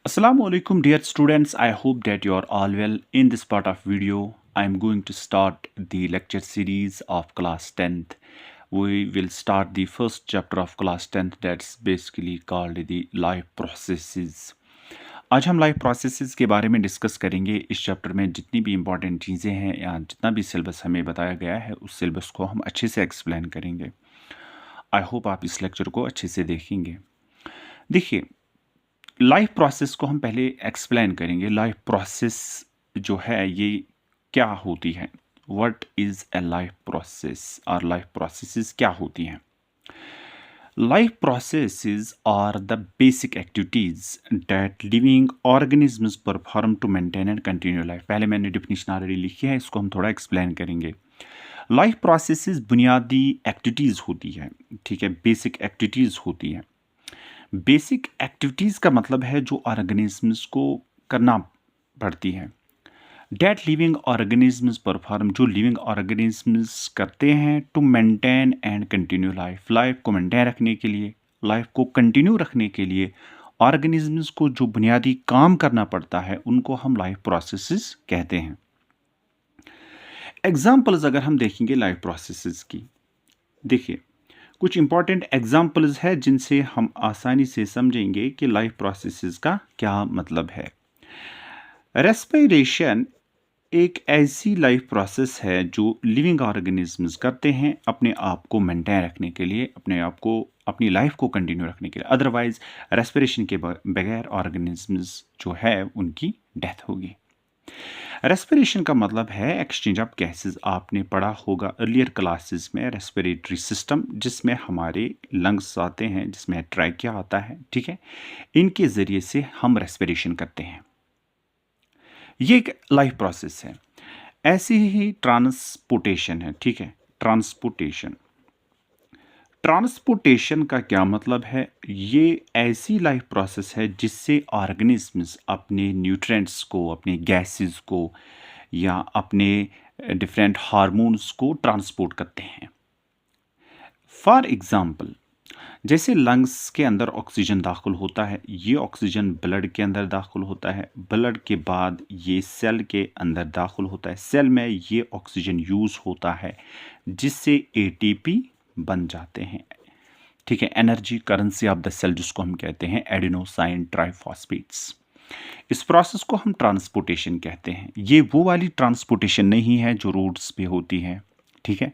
Assalamu alaikum dear students. I hope that you are all well. In this part of video I am going to start the lecture series of class 10th. We will start the first chapter of class 10th, that's basically called the life processes. आज हम life processes के बारे में discuss करेंगे। इस chapter में जितनी भी इम्पॉर्टेंट चीज़ें हैं या जितना भी सिलेबस हमें बताया गया है उस सिलेबस को हम अच्छे से एक्सप्लेन करेंगे। आई होप आप इस लेक्चर को अच्छे से देखेंगे। देखिए, लाइफ प्रोसेस को हम पहले एक्सप्लेन करेंगे। लाइफ प्रोसेस जो है ये क्या होती है, what is a life process और लाइफ प्रोसेसेस क्या होती हैं। Life processes are the basic activities that living organisms perform to maintain and continue life. पहले मैंने डिफिनीशन ऑलरेडी लिखी है, इसको हम थोड़ा एक्सप्लेन करेंगे। लाइफ प्रोसेसेस बुनियादी एक्टिविटीज़ होती है, ठीक है, बेसिक एक्टिविटीज़ होती है। बेसिक एक्टिविटीज़ का मतलब है जो ऑर्गेनिजम्स को करना पड़ती है। डेट लिविंग ऑर्गेनिजम्स परफॉर्म, जो लिविंग ऑर्गेनिजम्स करते हैं to maintain and continue life. Life को मेंटेन रखने के लिए, लाइफ को कंटिन्यू रखने के लिए ऑर्गेनिजम्स को जो बुनियादी काम करना पड़ता है उनको हम लाइफ प्रोसेसेस कहते हैं। एग्जाम्पल्स अगर हम देखेंगे लाइफ प्रोसेसेस की, देखिए कुछ इंपॉर्टेंट एग्जाम्पल्स है जिनसे हम आसानी से समझेंगे कि लाइफ प्रोसेसेस का क्या मतलब है। रेस्पिरेशन एक ऐसी लाइफ प्रोसेस है जो लिविंग ऑर्गेनिजम्स करते हैं अपने आप को मेंटेन रखने के लिए, अपने आप को, अपनी लाइफ को कंटिन्यू रखने के लिए। अदरवाइज रेस्पिरेशन के बगैर ऑर्गेनिजम्स जो है उनकी डेथ होगी। रेस्पिरेशन का मतलब है एक्सचेंज ऑफ गैसेस। आपने पढ़ा होगा अर्लियर क्लासेस में रेस्पिरेटरी सिस्टम, जिसमें हमारे लंग्स आते हैं, जिसमें ट्रैकिया आता है, ठीक है, इनके ज़रिए से हम रेस्पिरेशन करते हैं। ये एक लाइफ प्रोसेस है। ऐसी ही ट्रांसपोर्टेशन है, ठीक है, ट्रांसपोर्टेशन। ट्रांसपोर्टेशन का क्या मतलब है? ये ऐसी लाइफ प्रोसेस है जिससे ऑर्गेनिजम्स अपने न्यूट्रिएंट्स को, अपने गैसेस को या अपने डिफरेंट हार्मोन्स को ट्रांसपोर्ट करते हैं। फॉर एग्जांपल, जैसे लंग्स के अंदर ऑक्सीजन दाखिल होता है, ये ऑक्सीजन ब्लड के अंदर दाखिल होता है, ब्लड के बाद ये सेल के अंदर दाखिल होता है, सेल में ये ऑक्सीजन यूज़ होता है जिससे एटीपी बन जाते हैं, ठीक है, energy currency of the cell, जिसको हम कहते हैं एडेनोसाइन ट्राइफॉस्फेट्स। इस प्रोसेस को हम ट्रांसपोर्टेशन कहते हैं। ये वो वाली ट्रांसपोर्टेशन नहीं है जो रोड्स पे होती है, ठीक है,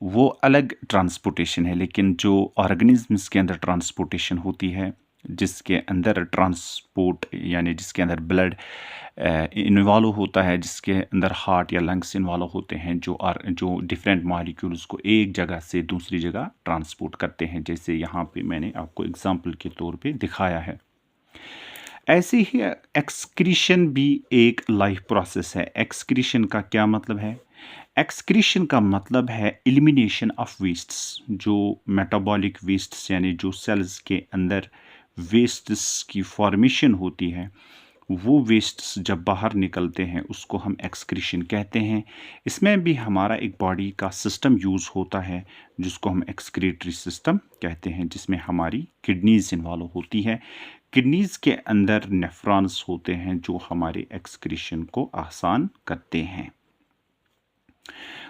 वो अलग ट्रांसपोर्टेशन है। लेकिन जो ऑर्गेनिजम्स के अंदर ट्रांसपोर्टेशन होती है, जिसके अंदर ट्रांसपोर्ट यानी जिसके अंदर ब्लड इन्वॉल्व होता है, जिसके अंदर हार्ट या लंग्स इन्वॉल्व होते हैं, जो डिफरेंट मॉलिक्यूल्स को एक जगह से दूसरी जगह ट्रांसपोर्ट करते हैं, जैसे यहाँ पे मैंने आपको एग्जांपल के तौर पे दिखाया है। ऐसे ही एक्सक्रीशन भी एक लाइफ प्रोसेस है। एक्सक्रीशन का क्या मतलब है? एक्सक्रीशन का मतलब है एलिमिनेशन ऑफ वेस्ट्स, जो मेटाबॉलिक वेस्ट्स यानी जो सेल्स के अंदर वेस्ट्स की फॉर्मेशन होती है, वो वेस्ट्स जब बाहर निकलते हैं उसको हम एक्सक्रीशन कहते हैं। इसमें भी हमारा एक बॉडी का सिस्टम यूज़ होता है जिसको हम एक्सक्रीटरी सिस्टम कहते हैं, जिसमें हमारी किडनीज इन्वॉल्व होती है। किडनीज के अंदर नेफ्रॉन्स होते हैं जो हमारे एक्सक्रीशन को आसान करते हैं।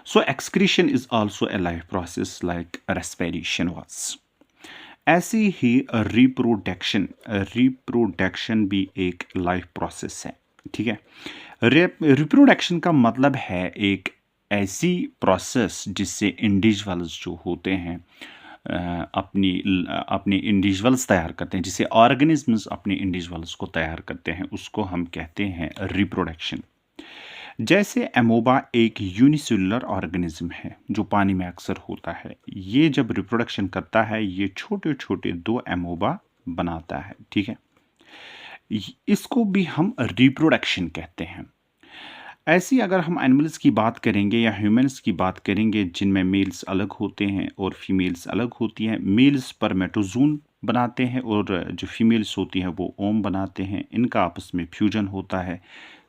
So excretion is also a life process like respiration was. ऐसी ही रिप्रोडक्शन भी एक लाइफ प्रोसेस है, ठीक है। रिप्रोडक्शन का मतलब है एक ऐसी प्रोसेस जिससे इंडिविजुअल्स जो होते हैं अपनी इंडिविजुअल्स तैयार करते हैं, जिसे ऑर्गेनिजम्स अपने इंडिविजुअल्स को तैयार करते हैं, उसको हम कहते हैं रिप्रोडक्शन। जैसे एमोबा एक यूनिसेलुलर ऑर्गेनिज्म है जो पानी में अक्सर होता है। ये जब रिप्रोडक्शन करता है ये छोटे छोटे 2 एमोबा बनाता है, ठीक है, इसको भी हम रिप्रोडक्शन कहते हैं। ऐसी अगर हम एनिमल्स की बात करेंगे या ह्यूमंस की बात करेंगे जिनमें मेल्स अलग होते हैं और फीमेल्स अलग होती हैं, मेल्स स्पर्मेटोजोन बनाते हैं और जो फीमेल्स होती हैं वो ओम बनाते हैं, इनका आपस में फ्यूजन होता है,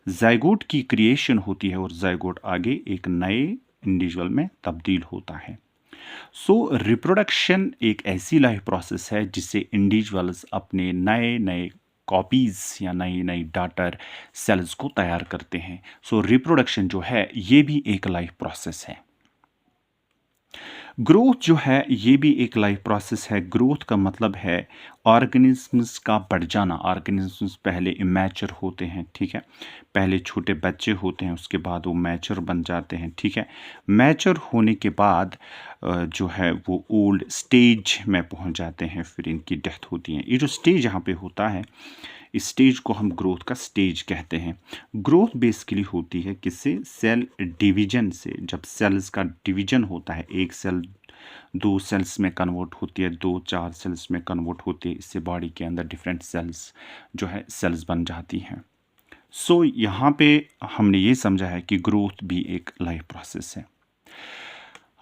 जाइगोट की क्रिएशन होती है और जाइगोट आगे एक नए इंडिविजुअल में तब्दील होता है। सो रिप्रोडक्शन एक ऐसी लाइफ प्रोसेस है जिससे इंडिविजुअल्स अपने नए नए कॉपीज़ या नई नई डॉटर सेल्स को तैयार करते हैं। सो रिप्रोडक्शन जो है ये भी एक लाइफ प्रोसेस है। ग्रोथ जो है ये भी एक लाइफ प्रोसेस है। ग्रोथ का मतलब है ऑर्गेनिजम्स का बढ़ जाना। ऑर्गेनिजम्स पहले इमैच्योर होते हैं, ठीक है, पहले छोटे बच्चे होते हैं, उसके बाद वो मैच्योर बन जाते हैं, ठीक है। मैच्योर होने के बाद जो है वो ओल्ड स्टेज में पहुंच जाते हैं, फिर इनकी डेथ होती है। ये जो स्टेज यहाँ पे होता है, इस स्टेज को हम ग्रोथ का स्टेज कहते हैं। ग्रोथ बेसिकली होती है किससे? सेल डिवीजन से। जब सेल्स का डिवीजन होता है, एक सेल 2 सेल्स में कन्वर्ट होती है, 2-4 सेल्स में कन्वर्ट होती है, इससे बॉडी के अंदर डिफरेंट सेल्स जो है सेल्स बन जाती हैं। सो यहाँ पे हमने ये समझा है कि ग्रोथ भी एक लाइफ प्रोसेस है।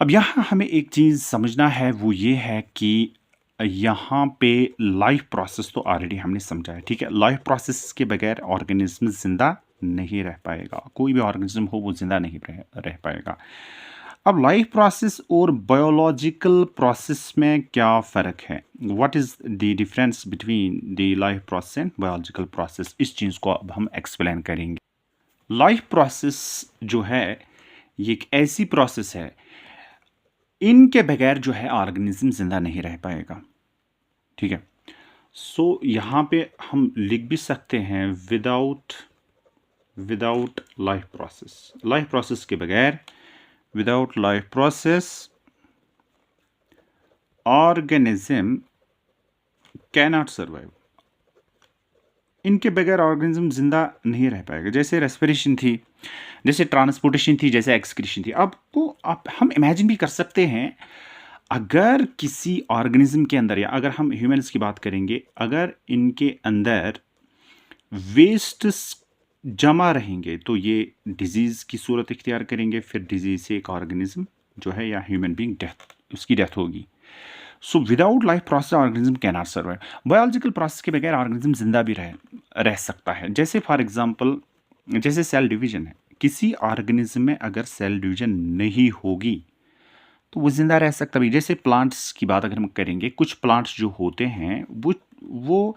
अब यहाँ हमें एक चीज़ समझना है, वो ये है कि यहाँ पे लाइफ प्रोसेस तो ऑलरेडी हमने समझा है, ठीक है। लाइफ प्रोसेस के बगैर ऑर्गेनिज्म ज़िंदा नहीं रह पाएगा, कोई भी ऑर्गेनिज्म हो वो ज़िंदा नहीं रह पाएगा। अब लाइफ प्रोसेस और बायोलॉजिकल प्रोसेस में क्या फ़र्क है? What is the difference between the life process and biological process? इस चीज़ को अब हम एक्सप्लेन करेंगे। लाइफ प्रोसेस जो है ये एक ऐसी प्रोसेस है, इनके बगैर जो है ऑर्गेनिज्म ज़िंदा नहीं रह पाएगा, ठीक है। सो यहाँ पे हम लिख भी सकते हैं without life process. Life process के बगैर, without life process organism cannot survive. इनके बगैर ऑर्गेनिज्म जिंदा नहीं रह पाएगा। जैसे रेस्पिरेशन थी, जैसे ट्रांसपोर्टेशन थी, जैसे एक्सक्रीशन थी। अब वो आप हम इमेजिन भी कर सकते हैं, अगर किसी ऑर्गेनिज्म के अंदर, या अगर हम ह्यूमंस की बात करेंगे, अगर इनके अंदर वेस्ट जमा रहेंगे तो ये डिजीज़ की सूरत इख्तियार करेंगे, फिर डिजीज़ से एक ऑर्गेनिज्म जो है या ह्यूमन बीइंग उसकी डेथ होगी। So without life process organism can not survive. Biological process के बगैर ऑर्गेनिज्म जिंदा भी रह सकता है। जैसे फॉर एग्जांपल, जैसे सेल डिवीजन है, किसी ऑर्गेनिज्म में अगर सेल डिवीजन नहीं होगी तो वो जिंदा रह सकता भी। जैसे प्लांट्स की बात अगर हम करेंगे, कुछ प्लांट्स जो होते हैं वो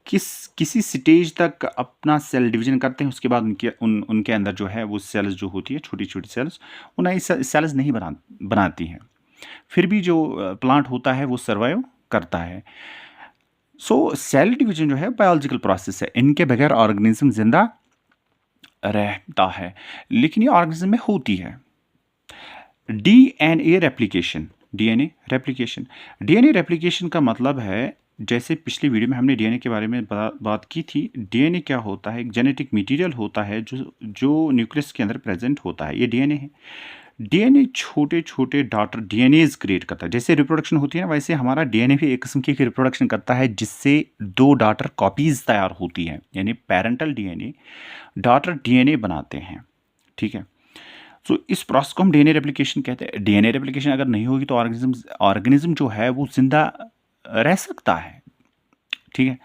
किसी स्टेज तक अपना सेल डिवीजन करते हैं, उसके बाद उनके अंदर जो है वो सेल्स जो होती है, छोटी छोटी सेल्स, वो नई सेल्स नहीं बनाती हैं, फिर भी जो प्लांट होता है वो सर्वाइव करता है। सो सेल डिवीजन जो है बायोलॉजिकल प्रोसेस है, इनके बगैर ऑर्गेनिज्म जिंदा रहता है, लेकिन ये ऑर्गेनिज्म में होती है। DNA replication. डीएनए रेप्लिकेशन का मतलब है, जैसे पिछली वीडियो में हमने डीएनए के बारे में बात की थी। डीएनए क्या होता है? एक जेनेटिक मटेरियल होता है जो न्यूक्लियस के अंदर प्रेजेंट होता है, ये डीएनए है। डीएनए छोटे छोटे डॉटर डीएनएज क्रिएट करता है। जैसे रिप्रोडक्शन होती है ना, वैसे हमारा डीएनए भी एक किस्म की रिप्रोडक्शन करता है, जिससे 2 डॉटर कॉपीज तैयार होती हैं, यानी पेरेंटल डीएनए डॉटर डीएनए बनाते हैं, ठीक है। सो इस प्रोसेस को हम डीएनए रेप्लिकेशन कहते हैं। डीएनए रेप्लिकेशन अगर नहीं होगी तो ऑर्गेनिज्म जो है वो जिंदा रह सकता है, ठीक है।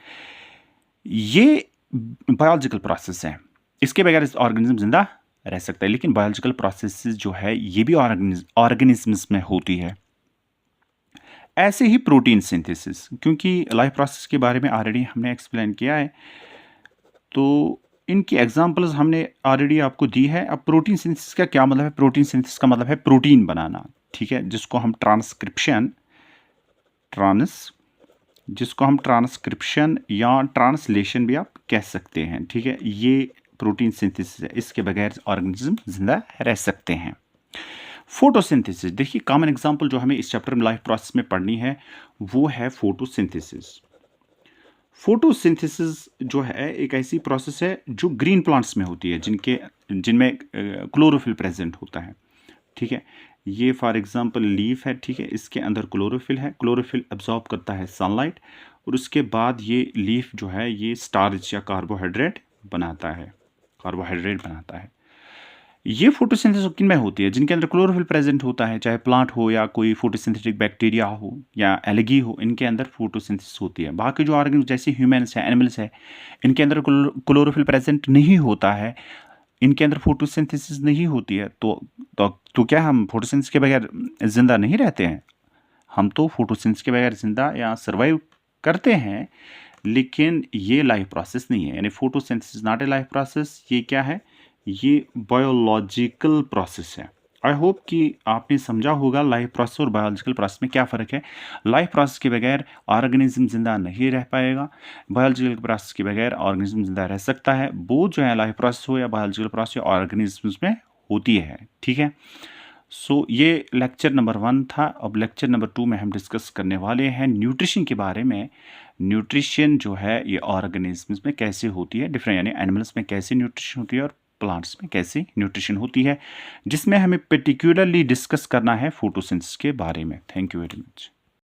ये बायोलॉजिकल प्रोसेस है, इसके बगैर ऑर्गेनिज्म जिंदा रह सकता है। लेकिन बायोलॉजिकल प्रोसेस जो है ये भी ऑर्गेनिज्म्स में होती है। ऐसे ही प्रोटीन सिंथेसिस, क्योंकि लाइफ प्रोसेस के बारे में ऑलरेडी हमने एक्सप्लेन किया है, तो इनकी एग्जांपल्स हमने ऑलरेडी आपको दी है। अब प्रोटीन सिंथेसिस का क्या मतलब है? प्रोटीन सिंथेसिस का मतलब है प्रोटीन बनाना, ठीक है, जिसको हम ट्रांसक्रिप्शन या ट्रांसलेशन भी आप कह सकते हैं, ठीक है। ये प्रोटीन सिंथेसिस है, इसके बगैर ऑर्गेनिज्म जिंदा रह सकते हैं। फोटोसिंथेसिस, देखिए कॉमन एग्जांपल जो हमें इस चैप्टर में लाइफ प्रोसेस में पढ़नी है वो है फोटोसिंथेसिस। फोटोसिंथेसिस जो है एक ऐसी प्रोसेस है जो ग्रीन प्लांट्स में होती है, जिनमें क्लोरोफिल प्रेजेंट होता है, ठीक है। ये फॉर एग्जांपल लीफ है, ठीक है, इसके अंदर क्लोरोफिल है। क्लोरोफिल एब्जॉर्ब करता है सनलाइट, और उसके बाद ये लीफ जो है ये स्टार्च या कार्बोहाइड्रेट बनाता है। ये फोटोसिंथेसिस किन में होती है? जिनके अंदर क्लोरोफिल प्रेजेंट होता है, चाहे प्लांट हो या कोई फोटोसिंथेटिक बैक्टीरिया हो या एल्गी हो, इनके अंदर फोटोसिंथेसिस होती है। बाकी जो ऑर्गेनिज्म जैसे ह्यूमंस है, एनिमल्स है, इनके अंदर क्लोरोफिल प्रेजेंट नहीं होता है, इनके अंदर फोटोसिंथेसिस नहीं होती है। तो क्या हम फोटोसिंथेसिस के बगैर जिंदा नहीं रहते हैं? हम तो फोटोसिंथेसिस के बगैर जिंदा या सर्वाइव करते हैं, लेकिन ये लाइफ प्रोसेस नहीं है, यानी photosynthesis not a life process. ये क्या है? ये बायोलॉजिकल प्रोसेस है। आई होप कि आपने समझा होगा लाइफ प्रोसेस और बायोलॉजिकल प्रोसेस में क्या फ़र्क है। लाइफ प्रोसेस के बगैर ऑर्गेनिज्म ज़िंदा नहीं रह पाएगा, बायोलॉजिकल प्रोसेस के बगैर ऑर्गेनिज्म ज़िंदा रह सकता है। वो जो है लाइफ प्रोसेस हो या बायोलॉजिकल प्रोसेस ऑर्गेनिज्म्स में होती है, ठीक है। सो ये लेक्चर नंबर 1 था। अब लेक्चर नंबर 2 में हम डिस्कस करने वाले हैं न्यूट्रिशन के बारे में। न्यूट्रिशन जो है ये ऑर्गेनिज्म्स में कैसे होती है, डिफरेंट यानी एनिमल्स में कैसे न्यूट्रिशन होती है और प्लांट्स में कैसे न्यूट्रिशन होती है, जिसमें हमें पर्टिकुलरली डिस्कस करना है फोटोसिंथेसिस के बारे में। Thank you very much.